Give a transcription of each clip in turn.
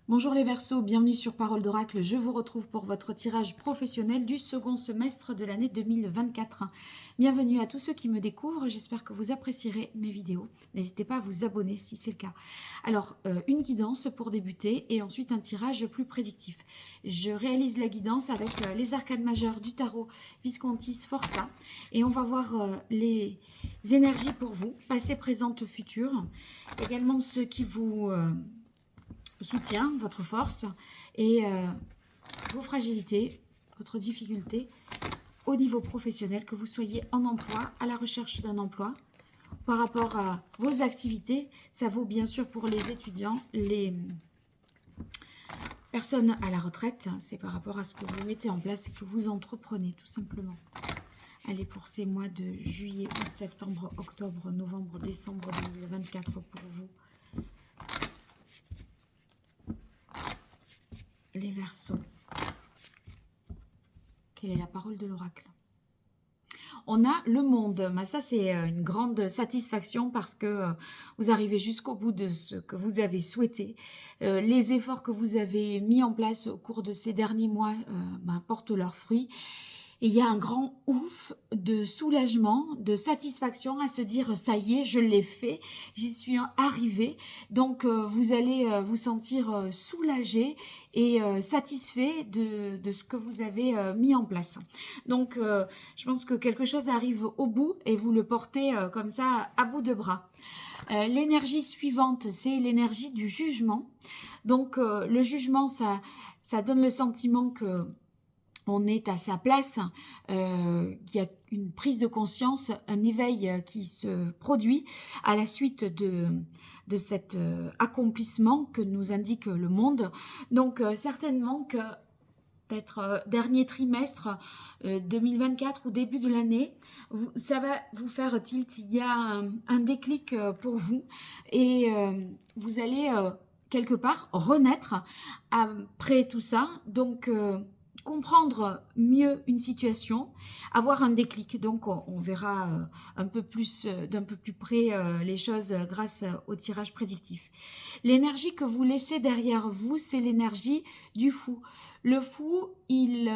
Bonjour les Verseaux, bienvenue sur Parole d'Oracle. Je vous retrouve pour votre tirage professionnel du second semestre de l'année 2024. Bienvenue à tous ceux qui me découvrent, j'espère que vous apprécierez mes vidéos. N'hésitez pas à vous abonner si c'est le cas. Alors, une guidance pour débuter et ensuite un tirage plus prédictif. Je réalise la guidance avec les arcanes majeures du tarot Visconti Sforza et on va voir les énergies pour vous, passé, présente, futur. Également ceux qui vous... soutien, votre force et vos fragilités, votre difficulté au niveau professionnel, que vous soyez en emploi, à la recherche d'un emploi, par rapport à vos activités. Ça vaut bien sûr pour les étudiants, les personnes à la retraite, c'est par rapport à ce que vous mettez en place et que vous entreprenez tout simplement. Allez, pour ces mois de juillet, août, septembre, octobre, novembre, décembre 2024 pour vous. Les Verseaux. Quelle est la parole de l'oracle? On a le monde. Mais ça, c'est une grande satisfaction parce que vous arrivez jusqu'au bout de ce que vous avez souhaité. Les efforts que vous avez mis en place au cours de ces derniers mois portent leurs fruits. Et il y a un grand ouf de soulagement, de satisfaction à se dire « ça y est, je l'ai fait, j'y suis arrivée ». Donc, vous allez vous sentir soulagé et satisfait de ce que vous avez mis en place. Donc, je pense que quelque chose arrive au bout et vous le portez comme ça à bout de bras. L'énergie suivante, c'est l'énergie du jugement. Donc, le jugement, ça donne le sentiment que on est à sa place, il y a une prise de conscience, un éveil qui se produit à la suite de cet accomplissement que nous indique le monde. Donc certainement que peut-être dernier trimestre 2024 ou début de l'année, ça va vous faire tilt, il y a un déclic pour vous et vous allez quelque part renaître après tout ça. Donc comprendre mieux une situation, avoir un déclic. Donc, on verra un peu plus, d'un peu plus près les choses grâce au tirage prédictif. L'énergie que vous laissez derrière vous, c'est l'énergie du fou. Le fou, il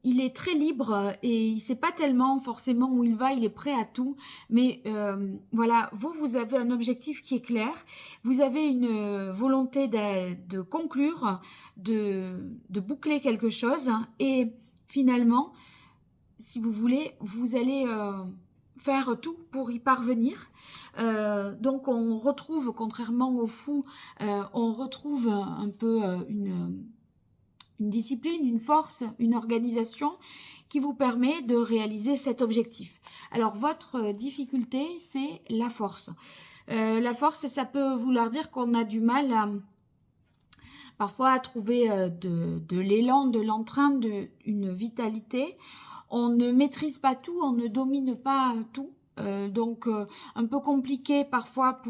est très libre et il ne sait pas tellement forcément où il va, il est prêt à tout. Mais voilà, vous avez un objectif qui est clair, vous avez une volonté de conclure, de boucler quelque chose et finalement, si vous voulez, vous allez faire tout pour y parvenir. Donc on retrouve, contrairement au fou, on retrouve un peu une discipline, une force, une organisation qui vous permet de réaliser cet objectif. Alors, votre difficulté, c'est la force. La force, ça peut vouloir dire qu'on a du mal parfois à trouver de l'élan, de l'entrain, une vitalité. On ne maîtrise pas tout, on ne domine pas tout. Donc un peu compliqué parfois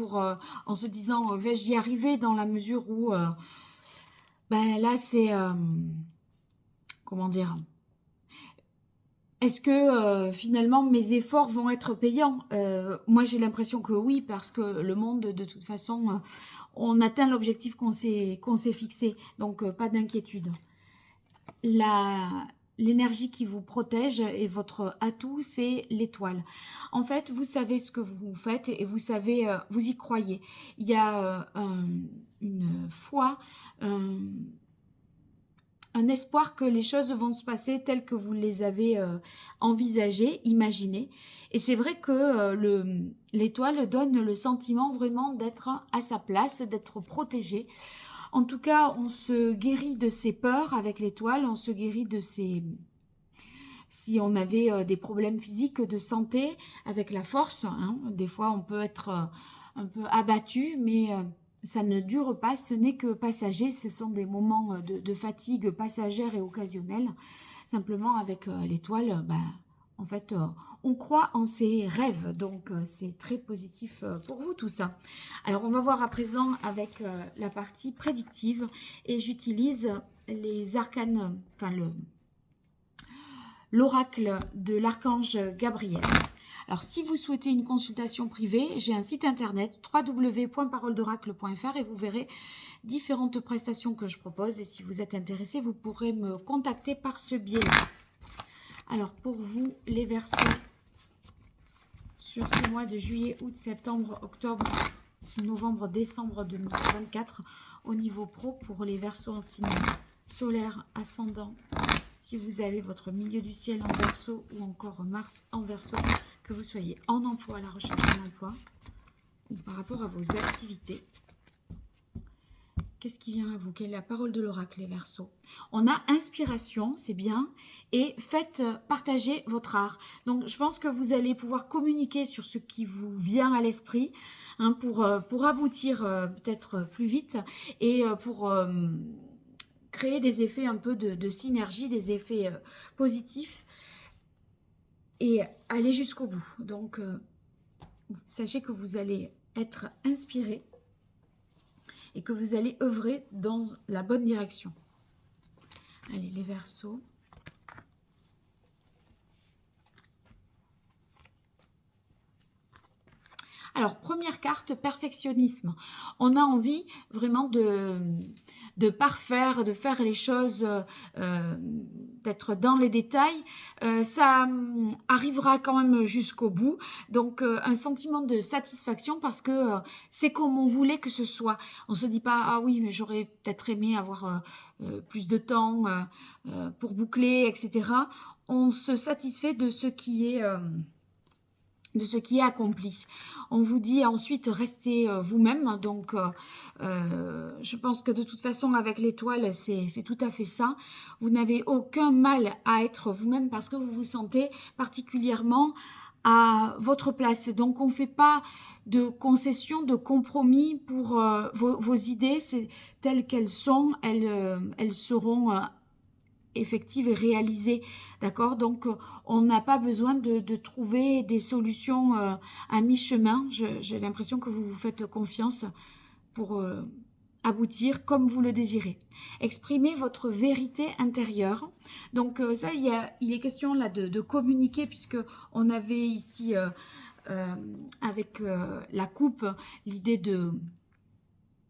en se disant vais-je y arriver, dans la mesure où là c'est comment dire, est-ce que finalement mes efforts vont être payants? Moi j'ai l'impression que oui, parce que le monde de toute façon on atteint l'objectif qu'on s'est fixé, donc pas d'inquiétude. L'énergie qui vous protège et votre atout, c'est l'étoile. En fait, vous savez ce que vous faites et vous savez, vous y croyez. Il y a une foi, un espoir que les choses vont se passer telles que vous les avez envisagées, imaginées. Et c'est vrai que l'étoile donne le sentiment vraiment d'être à sa place, d'être protégé. En tout cas, on se guérit de ses peurs avec l'étoile, on se guérit de ses... Si on avait des problèmes physiques de santé avec la force, hein, des fois on peut être un peu abattu, mais ça ne dure pas, ce n'est que passager, ce sont des moments de fatigue passagère et occasionnelle. Simplement avec l'étoile, en fait, on croit en ses rêves, donc c'est très positif pour vous tout ça. Alors on va voir à présent avec la partie prédictive et j'utilise les arcanes, enfin l'oracle de l'archange Gabriel. Alors, si vous souhaitez une consultation privée, j'ai un site internet www.paroledoracle.fr et vous verrez différentes prestations que je propose. Et si vous êtes intéressé, vous pourrez me contacter par ce biais-là. Alors, pour vous, les Verseaux, sur ces mois de juillet, août, septembre, octobre, novembre, décembre 2024, au niveau pro, pour les Verseaux en signe solaire, ascendant, si vous avez votre milieu du ciel en Verseau ou encore Mars en Verseau, que vous soyez en emploi, à la recherche d'un emploi, ou par rapport à vos activités. Qu'est-ce qui vient à vous? Quelle est la parole de l'oracle, les Verseaux? On a inspiration, c'est bien, et faites partager votre art. Donc, je pense que vous allez pouvoir communiquer sur ce qui vous vient à l'esprit, hein, pour aboutir peut-être plus vite et pour créer des effets un peu de synergie, des effets positifs et aller jusqu'au bout. Donc, sachez que vous allez être inspiré et que vous allez œuvrer dans la bonne direction. Allez, les Verseaux. Alors, première carte, perfectionnisme. On a envie vraiment de parfaire, de faire les choses, d'être dans les détails. Ça arrivera quand même jusqu'au bout. Donc, un sentiment de satisfaction parce que c'est comme on voulait que ce soit. On ne se dit pas, ah oui, mais j'aurais peut-être aimé avoir plus de temps pour boucler, etc. On se satisfait de ce qui est accompli. On vous dit ensuite restez vous-même, donc je pense que de toute façon avec l'étoile c'est tout à fait ça. Vous n'avez aucun mal à être vous-même parce que vous vous sentez particulièrement à votre place. Donc on ne fait pas de concessions, de compromis pour vos idées, c'est telles qu'elles sont, elles seront effective et réalisée, d'accord? Donc, on n'a pas besoin de trouver des solutions à mi-chemin. J'ai l'impression que vous vous faites confiance pour aboutir comme vous le désirez. Exprimez votre vérité intérieure. Donc, ça, il est question là de communiquer puisque on avait ici, avec la coupe, l'idée de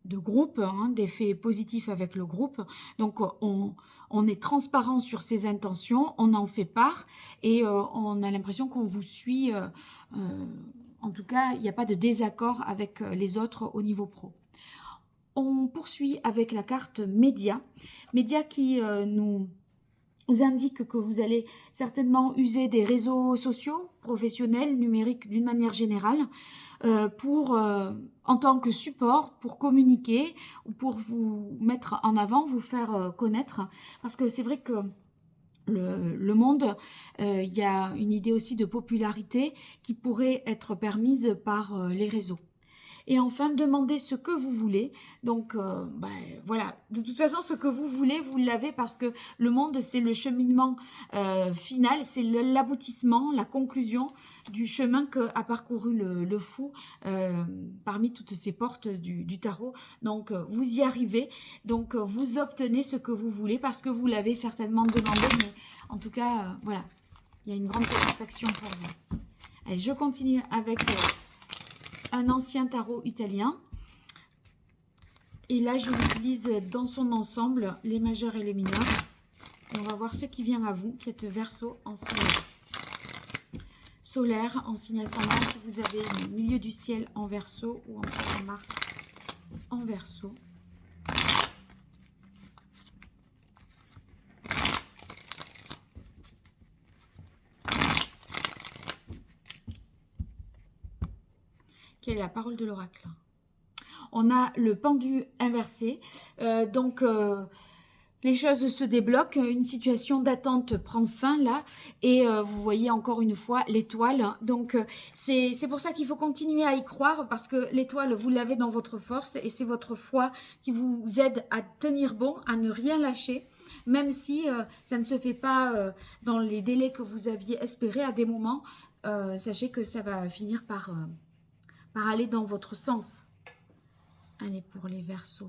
groupe, hein, d'effets positifs avec le groupe. Donc, on est transparent sur ses intentions, on en fait part et on a l'impression qu'on vous suit. En tout cas, il n'y a pas de désaccord avec les autres au niveau pro. On poursuit avec la carte média. Média qui nous indique que vous allez certainement user des réseaux sociaux, professionnels, numériques d'une manière générale, en tant que support, pour communiquer ou pour vous mettre en avant, vous faire connaître. Parce que c'est vrai que le monde, il y a une idée aussi de popularité qui pourrait être permise par les réseaux. Et enfin, demandez ce que vous voulez. Donc, voilà. De toute façon, ce que vous voulez, vous l'avez parce que le monde, c'est le cheminement final, c'est l'aboutissement, la conclusion du chemin qu'a parcouru le fou parmi toutes ces portes du tarot. Donc, vous y arrivez. Donc, vous obtenez ce que vous voulez parce que vous l'avez certainement demandé. Mais en tout cas, voilà, il y a une grande satisfaction pour vous. Allez, je continue avec un ancien tarot italien. Et là, je l'utilise dans son ensemble, les majeurs et les mineurs. Et on va voir ce qui vient à vous, qui êtes Verseau en signe solaire, en signe ascendant, si vous avez le milieu du ciel en Verseau ou encore en Mars en Verseau. Quelle est la parole de l'oracle? On a le pendu inversé. Donc, les choses se débloquent. Une situation d'attente prend fin là. Et vous voyez encore une fois l'étoile. Donc, c'est pour ça qu'il faut continuer à y croire parce que l'étoile, vous l'avez dans votre force. Et c'est votre foi qui vous aide à tenir bon, à ne rien lâcher. Même si ça ne se fait pas dans les délais que vous aviez espérés à des moments. Sachez que ça va finir par aller dans votre sens. Allez, pour les Verseaux.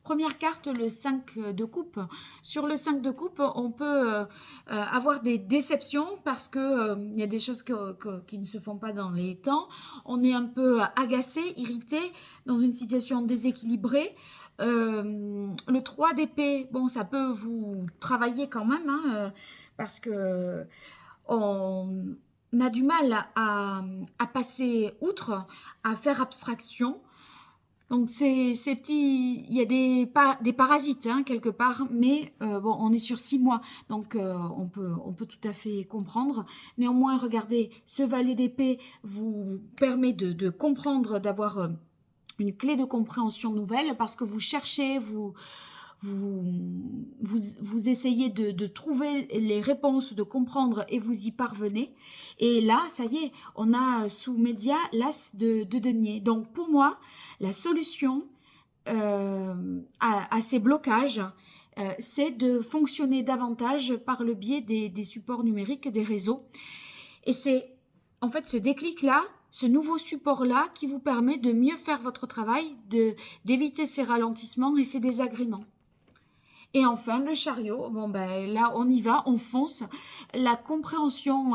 Première carte, le 5 de coupe. Sur le 5 de coupe, on peut avoir des déceptions parce que il y a des choses qui ne se font pas dans les temps. On est un peu agacé, irrité, dans une situation déséquilibrée. Le 3 d'épée, bon, ça peut vous travailler quand même, hein, parce que on a du mal à passer outre, à faire abstraction. Donc ces petits, il y a des parasites hein, quelque part, mais bon, on est sur 6 mois, donc on peut tout à fait comprendre. Néanmoins, regardez, ce valet d'épée vous permet de comprendre, d'avoir une clé de compréhension nouvelle, parce que vous cherchez, vous essayez de trouver les réponses, de comprendre et vous y parvenez. Et là, ça y est, on a sous média l'as de denier. Donc pour moi, la solution à ces blocages, c'est de fonctionner davantage par le biais des supports numériques, des réseaux. Et c'est en fait ce déclic-là, ce nouveau support-là qui vous permet de mieux faire votre travail, d'éviter ces ralentissements et ces désagréments. Et enfin, le chariot, bon ben là on y va, on fonce. La compréhension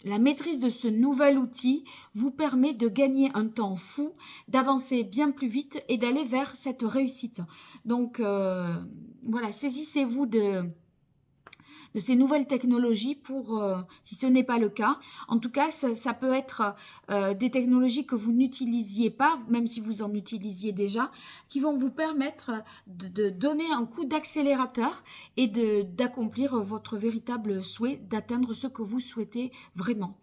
la maîtrise de ce nouvel outil vous permet de gagner un temps fou, d'avancer bien plus vite et d'aller vers cette réussite. Donc voilà, saisissez-vous de ces nouvelles technologies pour, si ce n'est pas le cas. En tout cas, ça peut être des technologies que vous n'utilisiez pas, même si vous en utilisiez déjà, qui vont vous permettre de donner un coup d'accélérateur et d'accomplir votre véritable souhait, d'atteindre ce que vous souhaitez vraiment.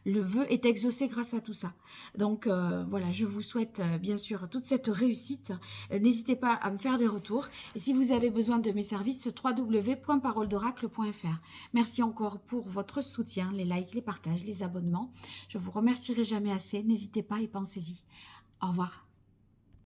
Le vœu est exaucé grâce à tout ça. Donc voilà, je vous souhaite bien sûr toute cette réussite. N'hésitez pas à me faire des retours. Et si vous avez besoin de mes services, www.paroledoracle.fr. Merci encore pour votre soutien, les likes, les partages, les abonnements. Je vous remercierai jamais assez. N'hésitez pas et pensez-y. Au revoir.